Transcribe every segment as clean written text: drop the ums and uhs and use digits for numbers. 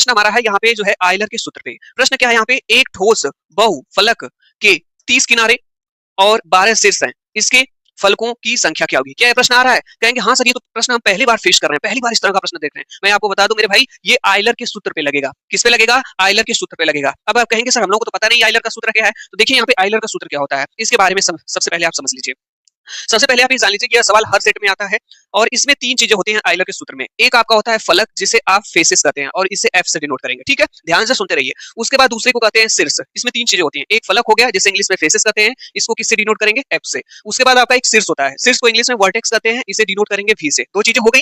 प्रश्न हमारा है यहाँ पे जो है आयलर के सूत्र पे। प्रश्न क्या है यहाँ पे, एक ठोस बहु फलक के 30 किनारे और 12 शीर्ष हैं, इसके फलकों की संख्या क्या होगी? क्या ये प्रश्न आ रहा है? कहेंगे हाँ सर ये तो प्रश्न हम पहली बार फेस कर रहे हैं, पहली बार इस तरह का प्रश्न देख रहे हैं। मैं आपको बता दूं मेरे भाई, ये आयलर के सूत्र पे लगेगा। किस पे लगेगा? आयलर के सूत्र पे लगेगा। अब आप कहेंगे सर हम लोगों को तो पता नहीं आयलर का सूत्र क्या है, तो देखिए यहाँ पे आयलर का सूत्र क्या होता है, इसके बारे में सबसे पहले आप समझ लीजिए। सबसे पहले आप ये जान लीजिए कि यह सवाल हर सेट में आता है और इसमें 3 चीजें होती हैं आयलर के सूत्र में। एक आपका होता है फलक जिसे आप फेसेस कहते हैं और इसे एफ से डिनोट करेंगे, ठीक है, ध्यान से सुनते रहिए। उसके बाद दूसरे को कहते हैं शीर्ष। इसमें 3 चीजें होती हैं, एक फलक हो गया जिसे इंग्लिश में फेसेस कहते हैं, इसको किससे डिनोट करेंगे? एफ से। उसके बाद आपका एक शीर्ष होता है, शीर्ष को इंग्लिश में वर्टेक्स कहते हैं, इसे डिनोट करेंगे वी से। 2 चीजें हो गई,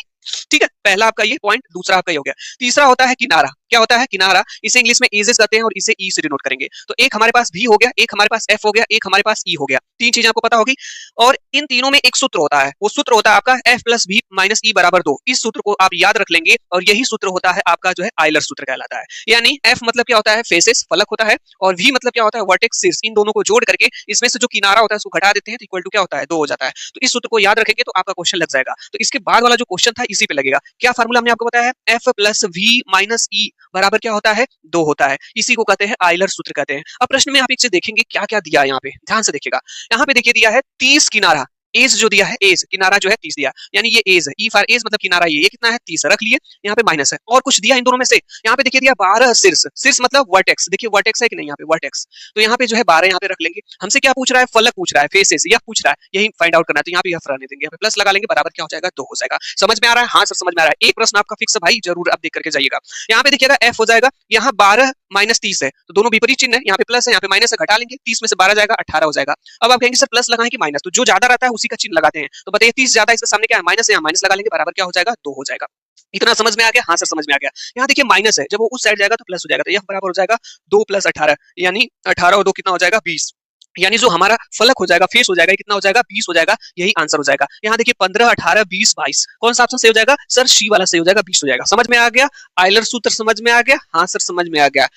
ठीक है, पहला आपका ये पॉइंट, दूसरा आपका ये हो गया। तीसरा होता है किनारा। क्या होता है? किनारा, इसे इंग्लिश में एजेस कहते हैं और इसे ई से डिनोट करेंगे। तो एक हमारे पास वी हो गया, एक हमारे पास एफ हो गया, एक हमारे पास ई हो गया। 3 चीजें आपको पता होगी और इन तीनों में एक सूत्र होता है, वो सूत्र होता है आपका एफ प्लस वी माइनस ई बराबर 2। इस सूत्र को आप याद रख लेंगे और यही सूत्र होता है आपका जो है आयलर सूत्र कहलाता है। यानी एफ मतलब क्या होता है? फेसेस, फलक होता है, और वी मतलब क्या होता है? वर्टेक्स, शीर्ष। इन दोनों को जोड़ करके इसमें से जो किनारा होता है उसको घटा देते हैं तो इक्वल टू क्या होता है? 2 हो जाता है। तो इस सूत्र को याद रखेंगे तो आपका क्वेश्चन लग जाएगा। तो इसके बाद वाला जो क्वेश्चन था इसी पे लगेगा। क्या फार्मूला हमने आपको बताया है? एफ प्लस वी माइनस ई बराबर क्या होता है? 2 होता है। इसी को कहते हैं आयलर सूत्र कहते हैं। अब प्रश्न में आप एक चीज देखेंगे क्या क्या दिया है यहाँ पे, ध्यान से देखिएगा। यहाँ पे देखिए दिया है 30 किनारा, एज जो दिया है, एज किनारा जो है 30 दिया, यानी ये एज है, ई फॉर एज मतलब किनारा, ये कितना है? 30 रख लिए। यहाँ पे माइनस है और कुछ दिया इन दोनों में से। यहाँ पे देखिए दिया 12 शीर्ष, शीर्ष मतलब वर्टेक्स। देखिए वर्टेक्स है कि नहीं यहाँ पे? वर्टेक्स। तो यहाँ पे जो है 12 यहाँ पे रख लेंगे। हमसे क्या पूछ रहा है? फलक पूछ रहा है, फेसेस, यह पूछ रहा है, यही फाइंड आउट करना है। तो यहाँ पे यह रहने देंगे, यहाँ पे प्लस लगा लेंगे, बराबर क्या हो जाएगा? 2 हो जाएगा। समझ में आ रहा है? हाँ सर समझ में आ रहा है। एक प्रश्न आपका फिक्स है भाई, जरूर आप देख करके जाइएगा। यहाँ पे देखिएगा एफ हो जाएगा, यहाँ 12 माइनस 30 है तो दोनों विपरीत चिन्ह है, यहाँ पे प्लस है, यहाँ पे माइनस है, घटा लेंगे, 30 में से 12 जाएगा, 18 हो जाएगा। अब आप कहेंगे सर प्लस लगाएं कि माइनस? तो जो ज्यादा रहता है उसी का चिन्ह लगाते हैं। तो बताइए 30 ज्यादा, इसके सामने क्या है? माइनस है, यहाँ माइनस लगा लेंगे, बराबर क्या हो जाएगा? 2 हो जाएगा। इतना समझ में आ गया? हाँ सर समझ में आ गया। यहाँ देखिए माइनस है, जब वो उस साइड जाएगा तो प्लस हो जाएगा, तो यह बराबर हो जाएगा 2 प्लस 18, यानी 18 और 2 कितना हो जाएगा? 20। यानी जो हमारा फलक हो जाएगा, फेस हो जाएगा, कितना हो जाएगा? 20 हो जाएगा। यही आंसर हो जाएगा। यहाँ देखिए 15, 18, 20, 22, कौन सा ऑप्शन सही हो जाएगा? सर सी वाला सही हो जाएगा, 20 हो जाएगा। समझ में आ गया? आयलर सूत्र समझ में आ गया? हाँ सर समझ में आ गया।